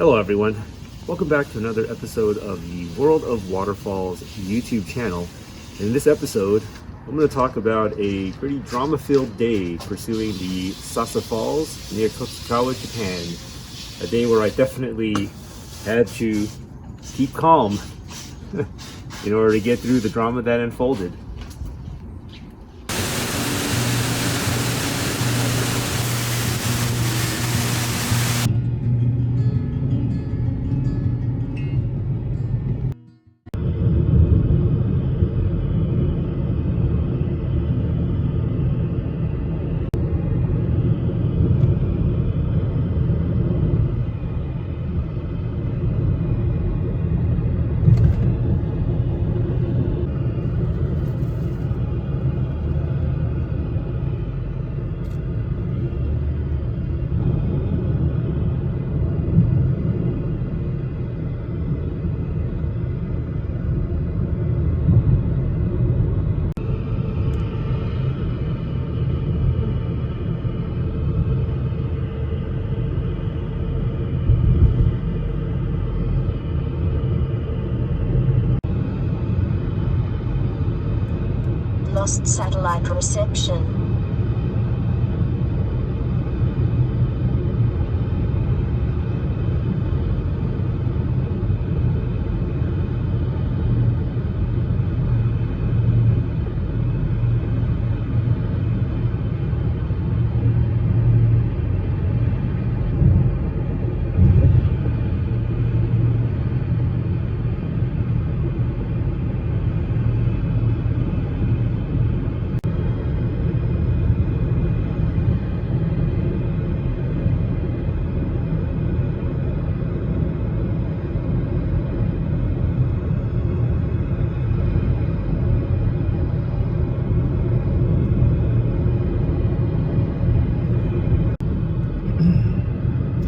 Hello everyone, welcome back to another episode of the World of Waterfalls YouTube channel. In this episode, I'm going to talk about a pretty drama-filled day pursuing the Sasa Falls near Tokugawa, Japan. A day where I definitely had to keep calm in order to get through the drama that unfolded. Lost satellite reception.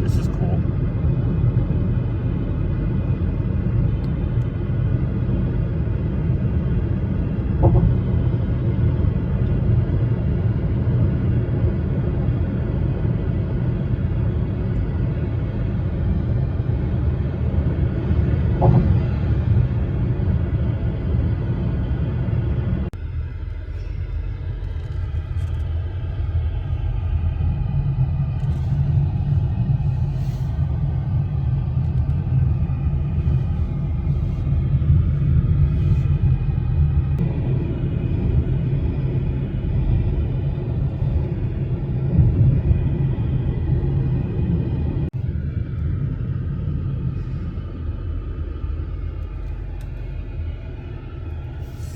This is cool.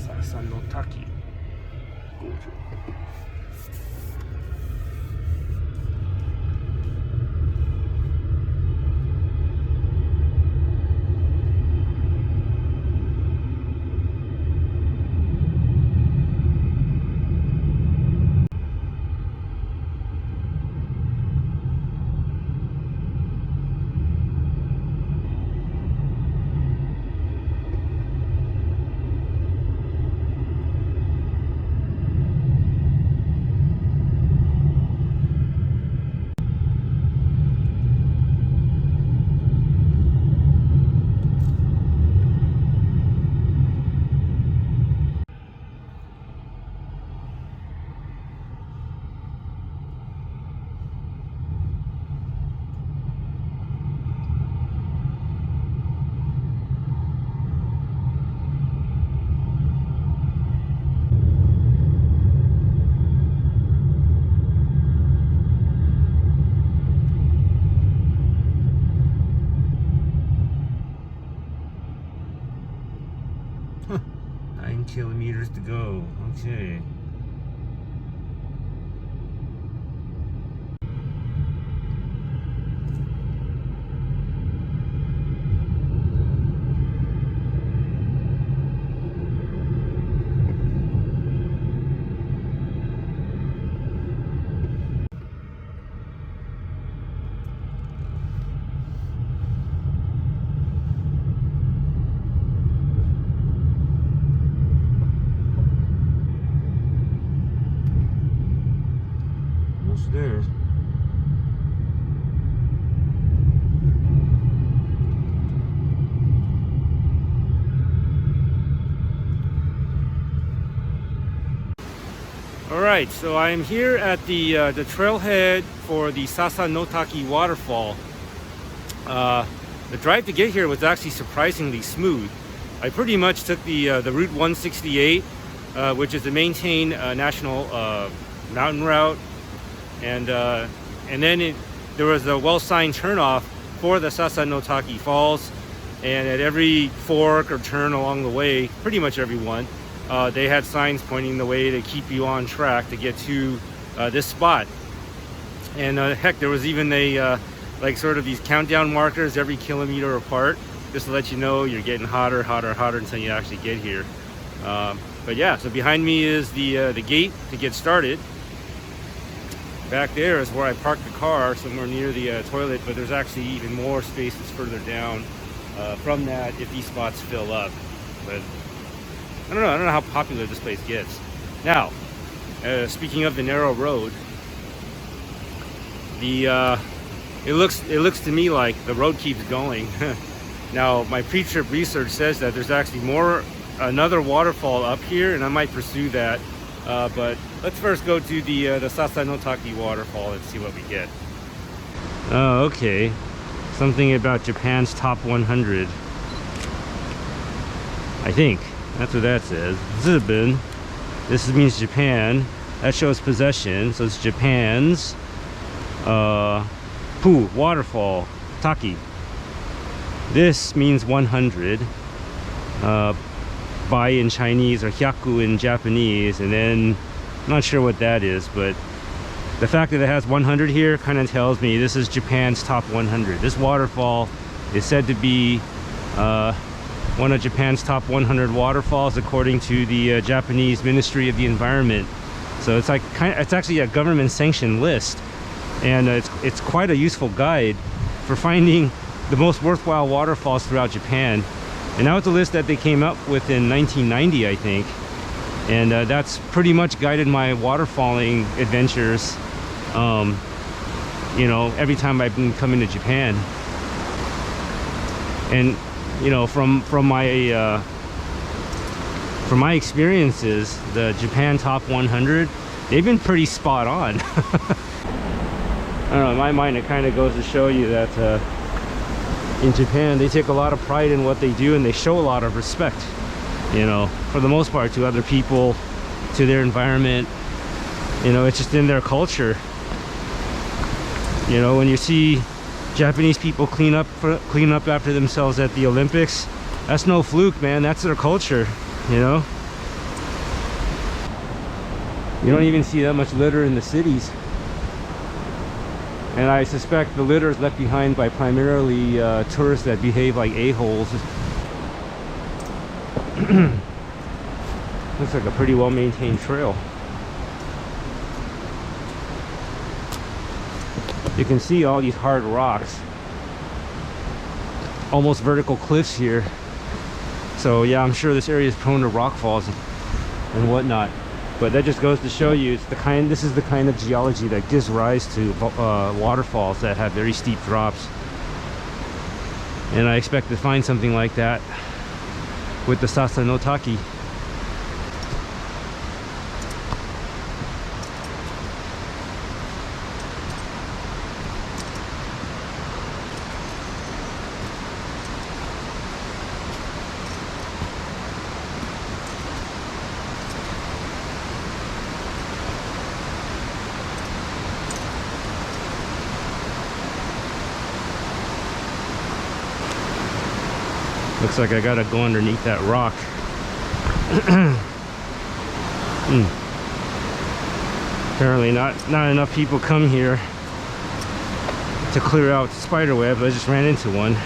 Sasano Falls. Huh. 9 kilometers to go. Okay. right, so I'm here at the trailhead for the Sasano Waterfall. The drive to get here was actually surprisingly smooth. I pretty much took the Route 168, which is the maintained national mountain route, and then there was a well-signed turnoff for the Sasano Falls, and at every fork or turn along the way, pretty much every one, they had signs pointing the way to keep you on track to get to this spot. And heck, there was even a like sort of these countdown markers every kilometer apart, just to let you know you're getting hotter until you actually get here. But yeah, so behind me is the gate to get started. Back there is where I parked the car, somewhere near the toilet, but there's actually even more spaces further down from that if these spots fill up. But I don't know how popular this place gets. Now, speaking of the narrow road, it looks to me like the road keeps going. Now, my pre-trip research says that there's actually another waterfall up here, and I might pursue that. But let's first go to the Sasano waterfall and see what we get. Oh, okay. Something about Japan's top 100. I think that's what that says. Zubin. This means Japan. That shows possession, so it's Japan's waterfall, Taki. This means 100. Bai in Chinese or hyaku in Japanese, and then I'm not sure what that is, but the fact that it has 100 here kind of tells me this is Japan's top 100. This waterfall is said to be one of Japan's top 100 waterfalls according to the Japanese Ministry of the Environment. So it's like it's actually a government sanctioned list, and it's quite a useful guide for finding the most worthwhile waterfalls throughout Japan. And that was a list that they came up with in 1990, I think. And that's pretty much guided my waterfalling adventures, you know, every time I've been coming to Japan. And, you know, from my experiences, the Japan top 100, they've been pretty spot on. I don't know, in my mind, it kind of goes to show you that in Japan, they take a lot of pride in what they do, and they show a lot of respect, you know, for the most part, to other people, to their environment. You know, it's just in their culture. You know, when you see Japanese people clean up after themselves at the Olympics, that's no fluke, man. That's their culture, you know. You don't even see that much litter in the cities. And I suspect the litter is left behind by primarily tourists that behave like a-holes. Looks like a pretty well-maintained trail. You can see all these hard rocks. Almost vertical cliffs here. So yeah, I'm sure this area is prone to rock falls and whatnot. But that just goes to show you this is the kind of geology that gives rise to waterfalls that have very steep drops. And I expect to find something like that with the Sasano Taki. Looks like I gotta go underneath that rock. Apparently not enough people come here to clear out spider web. I just ran into one.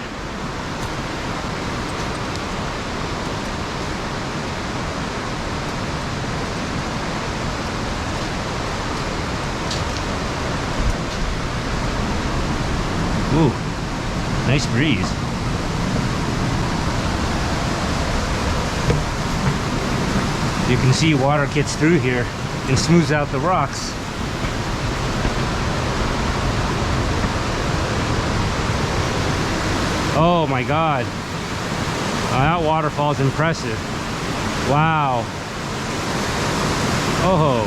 Ooh, nice breeze. You can see water gets through here and smooths out the rocks. Oh my God. That waterfall is impressive. Wow. Oh.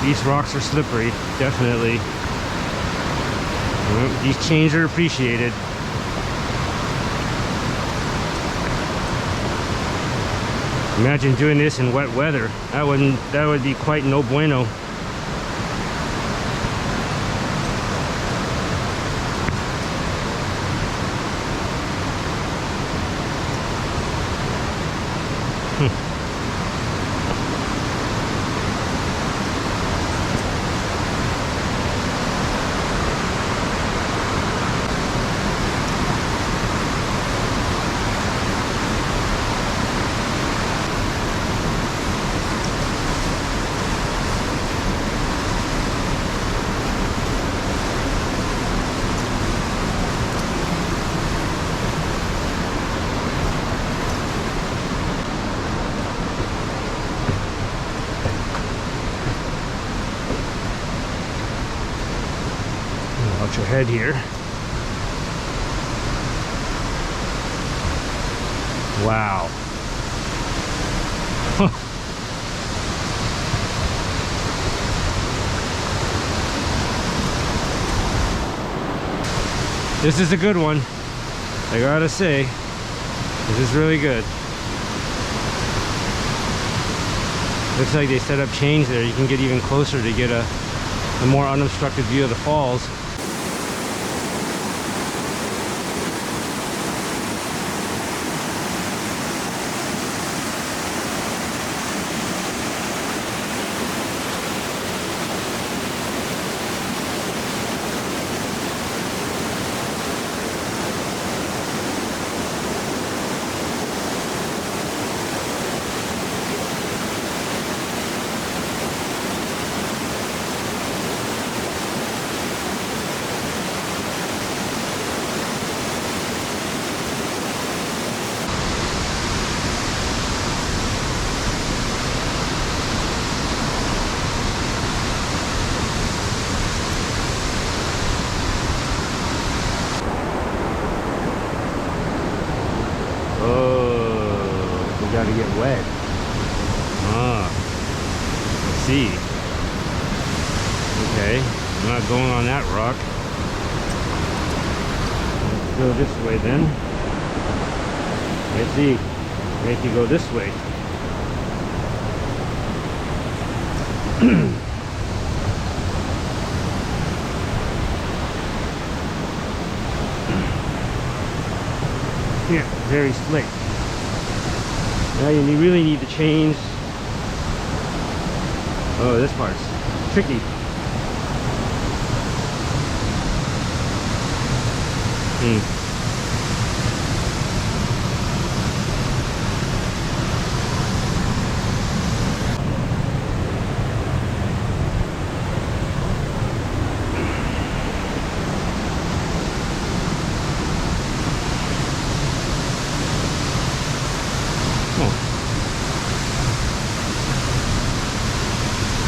These rocks are slippery, definitely. These chains are appreciated. Imagine doing this in wet weather. That would be quite no bueno. Watch your head here. Wow. This is a good one. I gotta say, this is really good. Looks like they set up chains there. You can get even closer to get a more unobstructed view of the falls. Gotta get wet. Let's see. Okay, I'm not going on that rock. Let's go this way then. Let's see. Make you go this way. Yeah, very slick. Now you really need to change. Oh, this part's tricky.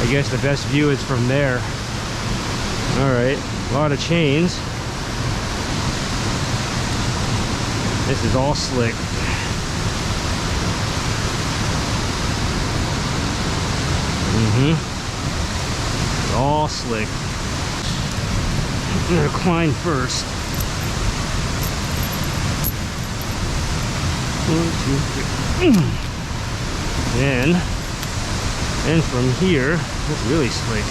I guess the best view is from there. All right, a lot of chains. This is all slick. All slick. I'm gonna climb first. 1, 2, 3. And from here, it's really slick.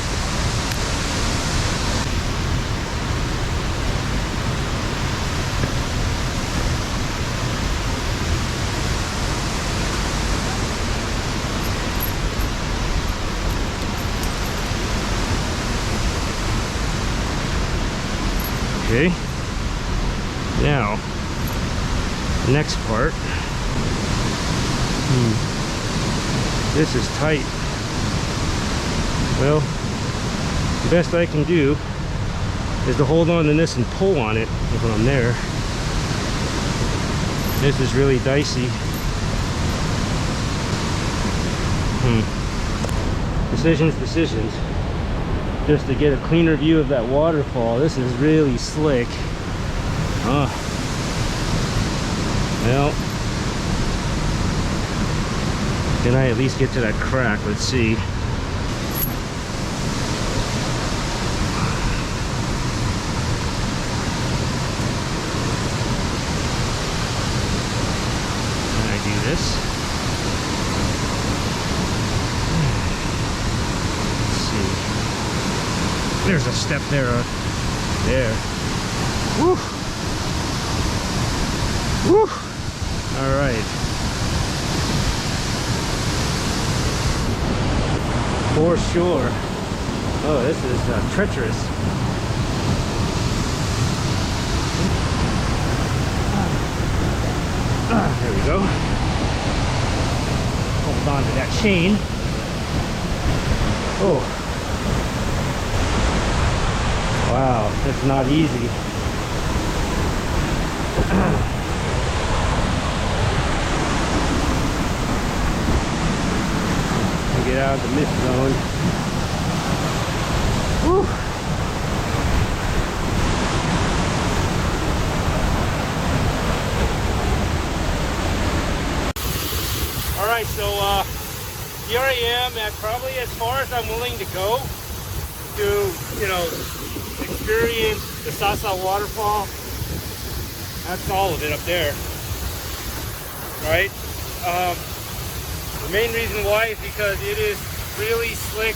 Okay. Now, next part. This is tight. Well, the best I can do is to hold on to this and pull on it when I'm there. This is really dicey. Decisions. Just to get a cleaner view of that waterfall. This is really slick. Well, can I at least get to that crack? Let's see. there's a step there. There. Woo! Woo! All right. For sure. Oh, this is treacherous. There we go. Hold on to that chain. Oh. Wow, that's not easy. Get out of the mist zone. Whew. Alright, so here I am at probably as far as I'm willing to go to, you know, experience the Sasa waterfall. That's all of it up there. Alright. The main reason why is because it is really slick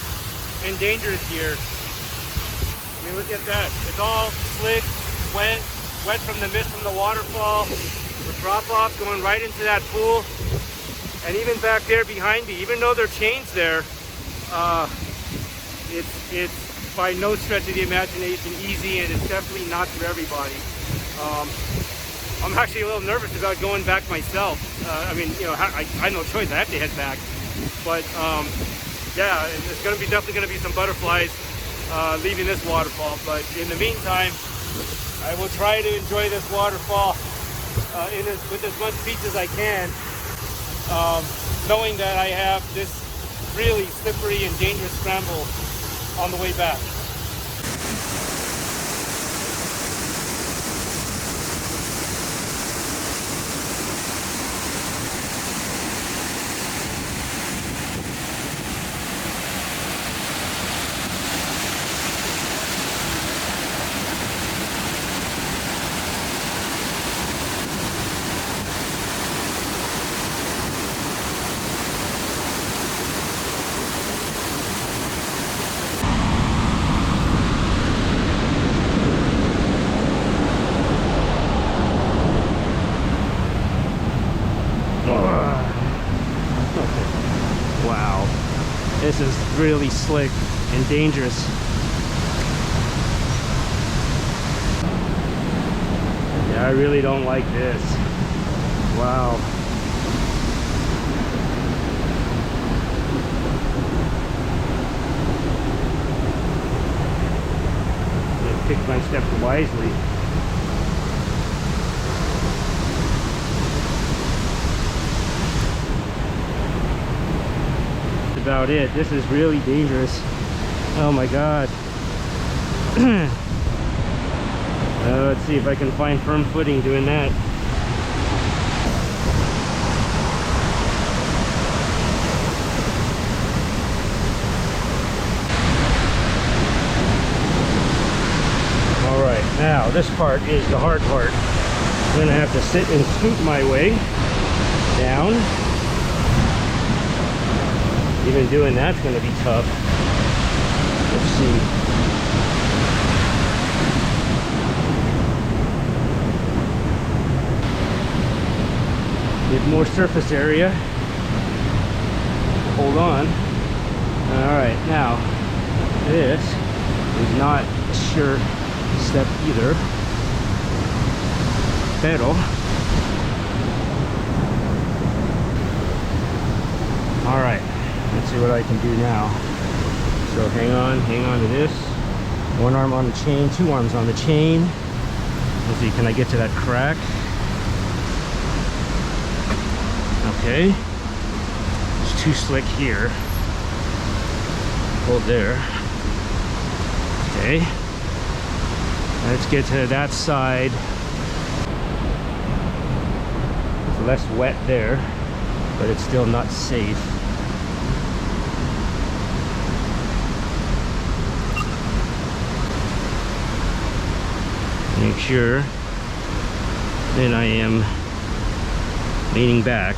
and dangerous here. I mean, look at that. It's all slick, wet from the mist from the waterfall. The drop off going right into that pool. And even back there behind me, even though there are chains there, it's by no stretch of the imagination easy, and it's definitely not for everybody. I'm actually a little nervous about going back myself. I mean, you know, I have no choice. I have to head back. But yeah, it's definitely gonna be some butterflies leaving this waterfall. But in the meantime, I will try to enjoy this waterfall with as much peace as I can, knowing that I have this really slippery and dangerous scramble on the way back. Wow, this is really slick and dangerous. Yeah, I really don't like this. Wow. I picked my steps wisely. About it. This is really dangerous. Oh my god. Let's see if I can find firm footing doing that. Alright, now this part is the hard part. I'm gonna have to sit and scoot my way down. Even doing that's going to be tough. Let's see. Get more surface area. Hold on. Alright, now this is not a sure step either. Pero alright. Let's see what I can do now. So hang on to this. One arm on the chain, two arms on the chain. Let's see, can I get to that crack? Okay. It's too slick here. Hold there. Okay. Let's get to that side. It's less wet there, but it's still not safe. Make sure that I am leaning back.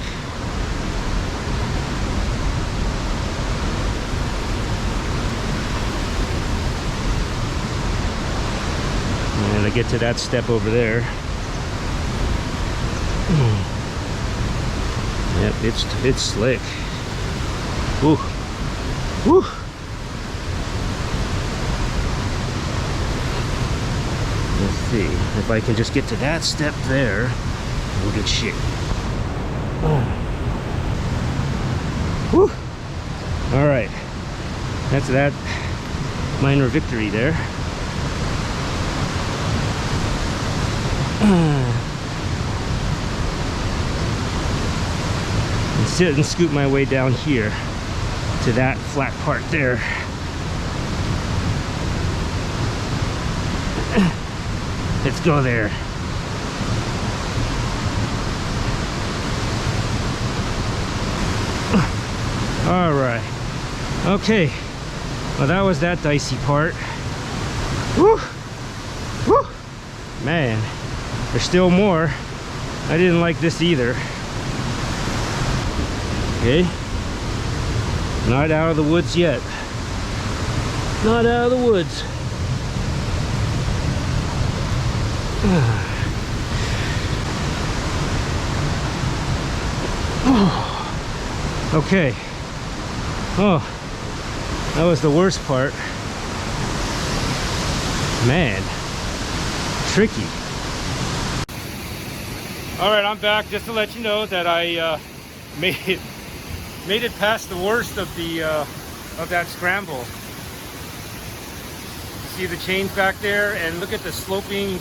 I get to that step over there. Yep, it's slick. Woo. Woo. Let's see if I can just get to that step there. I'm good shit. Woo. All right, that's that minor victory there. And sit and scoot my way down here to that flat part there. Let's go there. All right. Okay. Well, that was that dicey part. Woo! Woo! Man, there's still more. I didn't like this either. Okay. Not out of the woods yet. Not out of the woods. Okay. Oh, that was the worst part. Man, tricky. All right, I'm back just to let you know that I made it past the worst of that scramble. See the chains back there, and look at the sloping,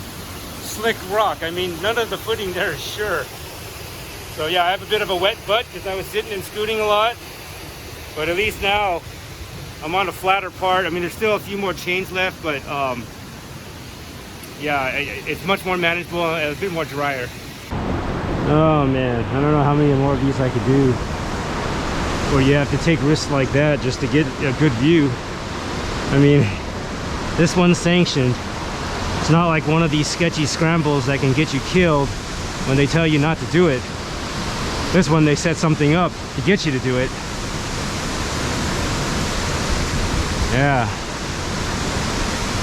slick rock. I mean, none of the footing there is sure. So yeah, I have a bit of a wet butt because I was sitting and scooting a lot. But at least now I'm on a flatter part. I mean, there's still a few more chains left, but yeah, it's much more manageable and a bit more drier. Oh man, I don't know how many more of these I could do. Or you have to take risks like that just to get a good view. I mean, this one's sanctioned. It's not like one of these sketchy scrambles that can get you killed when they tell you not to do it. This one, they set something up to get you to do it. Yeah.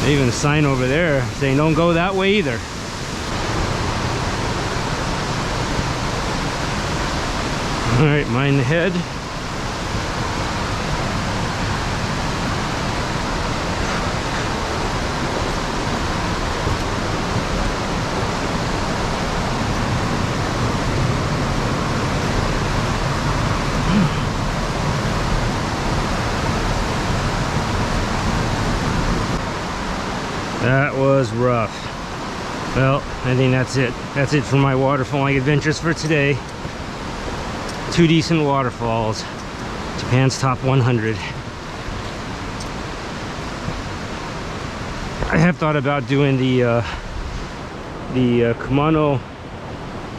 They even a sign over there saying don't go that way either. All right, mind the head. That was rough. Well, I think that's it. That's it for my waterfalling adventures for today. 2 decent waterfalls. Japan's top 100. I have thought about doing the Kumano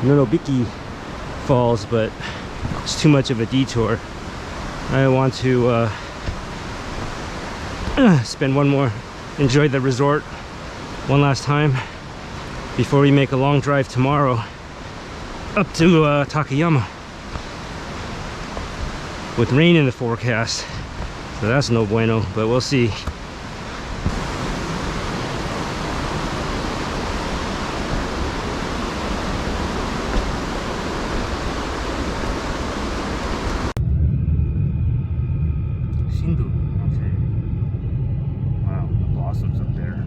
Mountains Falls, but it's too much of a detour. I want to spend one more, enjoy the resort one last time before we make a long drive tomorrow up to Takayama with rain in the forecast, so that's no bueno, but we'll see. Wow, the blossoms up there.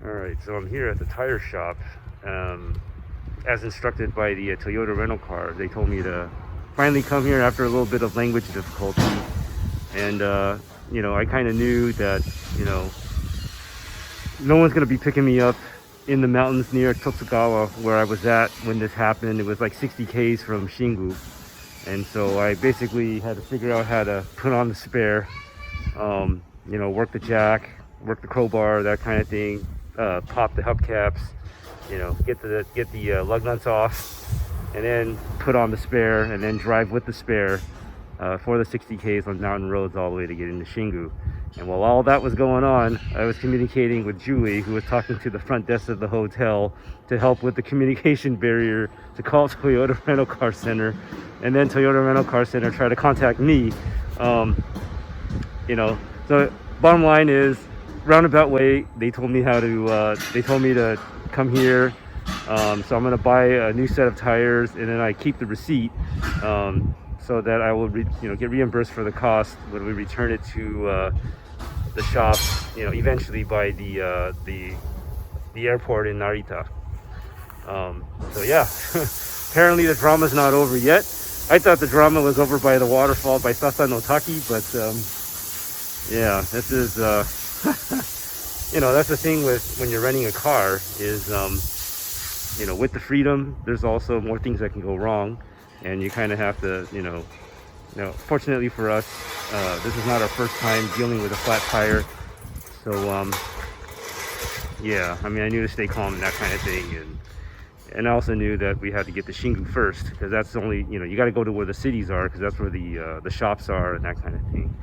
Alright, so I'm here at the tire shop. As instructed by the Toyota rental car, they told me to finally come here after a little bit of language difficulty. And, you know, I kind of knew that, you know, no one's going to be picking me up in the mountains near Totsugawa, where I was at when this happened. It was like 60 Ks from Shingu. And so I basically had to figure out how to put on the spare, you know, work the jack, work the crowbar, that kind of thing, pop the hubcaps, you know, get the lug nuts off, and then put on the spare, and then drive with the spare for the 60Ks on mountain roads all the way to get into Shingu. And while all that was going on, I was communicating with Julie, who was talking to the front desk of the hotel to help with the communication barrier to call Toyota Rental Car Center, and then Toyota Rental Car Center tried to contact me. You know, so bottom line is, roundabout way, they told me to come here. So I'm gonna buy a new set of tires, and then I keep the receipt, so that I will get reimbursed for the cost when we return it to the shop, you know, eventually by the airport in Narita. So yeah, apparently the drama's not over yet. I thought the drama was over by the waterfall by Sasano Taki, but yeah, this is you know, that's the thing with when you're renting a car is you know, with the freedom, there's also more things that can go wrong, and you kind of have to, you know, fortunately for us, this is not our first time dealing with a flat tire. So yeah, I mean, I knew to stay calm and that kind of thing, and I also knew that we had to get to Shingu first, because that's the only, you know, you got to go to where the cities are, because that's where the shops are and that kind of thing.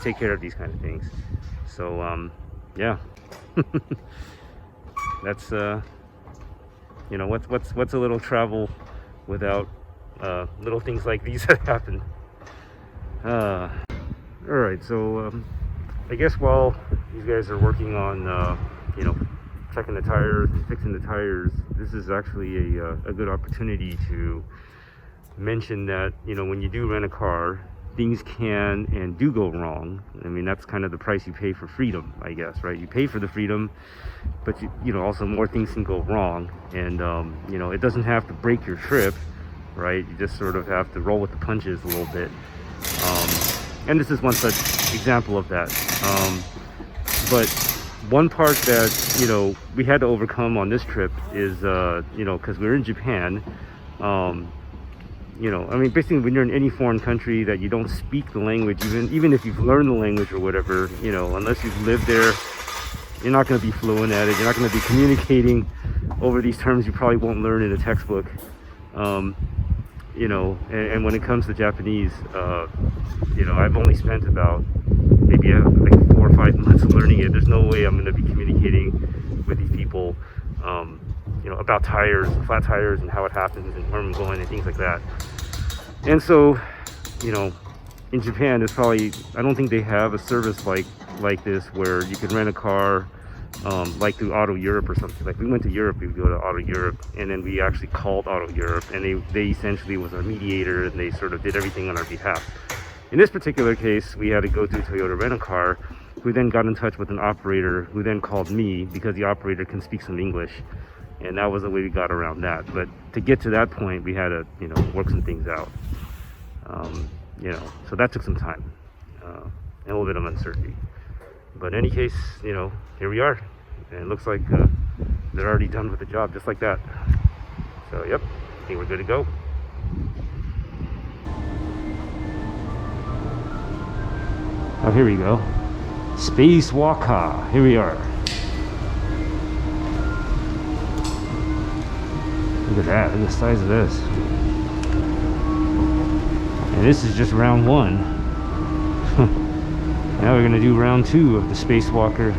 Take care of these kind of things. So yeah. That's you know, what's a little travel without little things like these that happen. All right, so I guess while these guys are working on you know, checking the tires and fixing the tires, this is actually a good opportunity to mention that, you know, when you do rent a car, things can and do go wrong. I mean, that's kind of the price you pay for freedom, I guess, right? You pay for the freedom, but you know, also more things can go wrong, and you know, it doesn't have to break your trip, right? You just sort of have to roll with the punches a little bit. And this is one such example of that. But one part that, you know, we had to overcome on this trip is, you know, because we're in Japan, you know, I mean, basically when you're in any foreign country that you don't speak the language, even if you've learned the language or whatever, you know, unless you've lived there, you're not going to be fluent at it. You're not going to be communicating over these terms you probably won't learn in a textbook. You know, and when it comes to Japanese, you know, I've only spent about maybe like 4 or 5 months learning it. There's no way I'm going to be communicating with these people, you know, about tires, flat tires, and how it happens, and where I'm going, and things like that. And so, you know, in Japan, there's probably, I don't think they have a service like this where you could rent a car, like through Auto Europe or something. Like we went to Europe, we would go to Auto Europe, and then we actually called Auto Europe, and they essentially was our mediator, and they sort of did everything on our behalf. In this particular case, we had to go through Toyota Rent-A-Car, who then got in touch with an operator, who then called me, because the operator can speak some English, and that was the way we got around that. But to get to that point, we had to, you know, work some things out. You know, so that took some time, and a little bit of uncertainty. But in any case, you know, here we are, and it looks like they're already done with the job, just like that. So yep, I think we're good to go. Oh, here we go. Space Walker. Here we are. Look at that. Look at the size of this. And this is just round 1. Now we're going to do round 2 of the Spacewalker.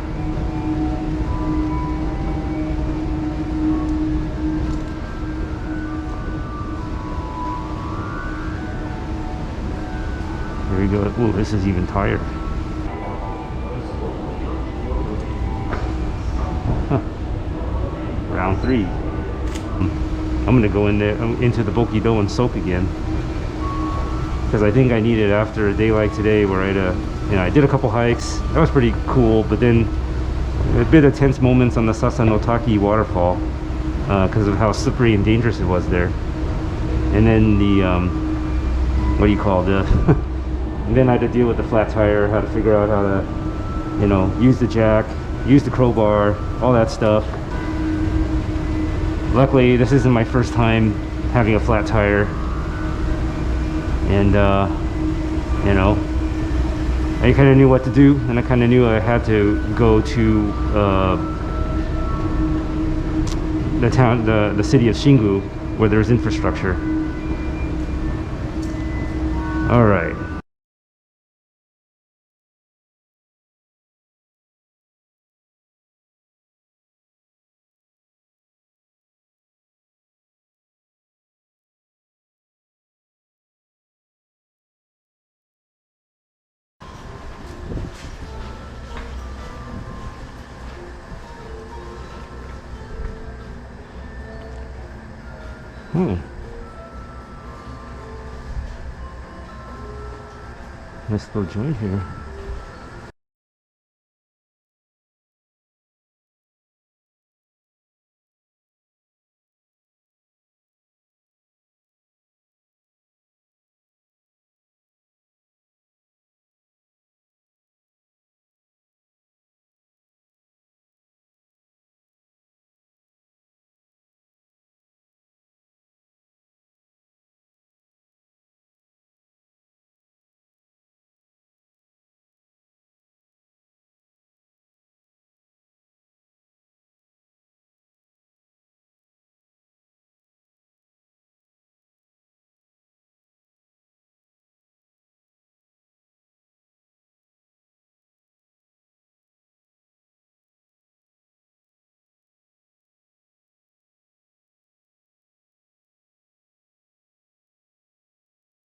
Here we go. Oh, this is even tighter. Round 3. I'm going to go in there into the Bokido and soak again, because I think I need it after a day like today, where I did a couple hikes. That was pretty cool, but then a bit of tense moments on the Sasano Taki waterfall because of how slippery and dangerous it was there. And then the what do you call the and then I had to deal with the flat tire, how to figure out how to, you know, use the jack, use the crowbar, all that stuff. Luckily, this isn't my first time having a flat tire. and you know, I kind of knew what to do, and I kind of knew I had to go to the city of Shingu, where there's infrastructure. All right. Nice little joint here.